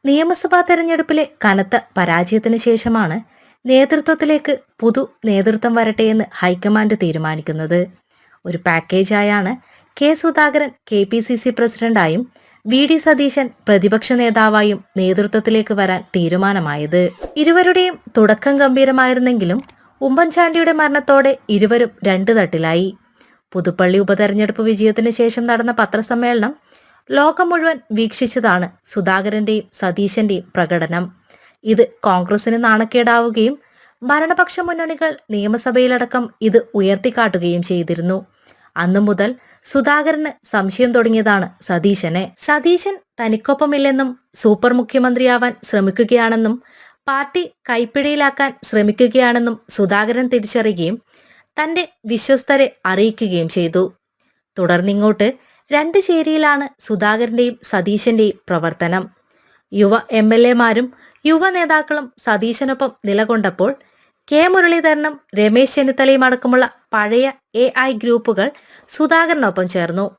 നിയമസഭാ തെരഞ്ഞെടുപ്പിലെ കനത്ത പരാജയത്തിന് ശേഷമാണ് നേതൃത്വത്തിലേക്ക് നേതൃത്വം വരട്ടെയെന്ന് ഹൈക്കമാൻഡ് തീരുമാനിക്കുന്നത്. ഒരു പാക്കേജായാണ് കെ സുധാകരൻ KPCC പ്രസിഡന്റായും VD സതീശൻ പ്രതിപക്ഷ നേതാവായും നേതൃത്വത്തിലേക്ക് വരാൻ തീരുമാനമായത്. ഇരുവരുടെയും തുടക്കം ഗംഭീരമായിരുന്നെങ്കിലും ഉമ്മൻചാണ്ടിയുടെ മരണത്തോടെ ഇരുവരും രണ്ടു തട്ടിലായി. പുതുപ്പള്ളി ഉപതെരഞ്ഞെടുപ്പ് വിജയത്തിന് ശേഷം നടന്ന പത്രസമ്മേളനം ലോകം മുഴുവൻ വീക്ഷിച്ചതാണ് സുധാകരന്റെയും സതീശന്റെയും പ്രകടനം. ഇത് കോൺഗ്രസിന് നാണക്കേടാവുകയും ഭരണപക്ഷ മുന്നണികൾ നിയമസഭയിലടക്കം ഇത് ഉയർത്തിക്കാട്ടുകയും ചെയ്തിരുന്നു. അന്നു മുതൽ സുധാകരന് സംശയം തുടങ്ങിയതാണ് സതീശൻ തനിക്കൊപ്പമില്ലെന്നും സൂപ്പർ മുഖ്യമന്ത്രിയാവാൻ ശ്രമിക്കുകയാണെന്നും പാർട്ടി കൈപ്പിടിയിലാക്കാൻ ശ്രമിക്കുകയാണെന്നും സുധാകരൻ തിരിച്ചറിയുകയും തന്റെ വിശ്വസ്തരെ അറിയിക്കുകയും ചെയ്തു. തുടർന്നിങ്ങോട്ട് രണ്ട് ചേരിയിലാണ് സുധാകരന്റെയും സതീശന്റെയും പ്രവർത്തനം. യുവ MLA-മാരും യുവ നേതാക്കളും സതീശനൊപ്പം നിലകൊണ്ടപ്പോൾ കെ മുരളീധരനും രമേശ് ചെന്നിത്തലയും അടക്കമുള്ള പഴയ AI ഗ്രൂപ്പുകൾ സുധാകരനൊപ്പം ചേർന്നു.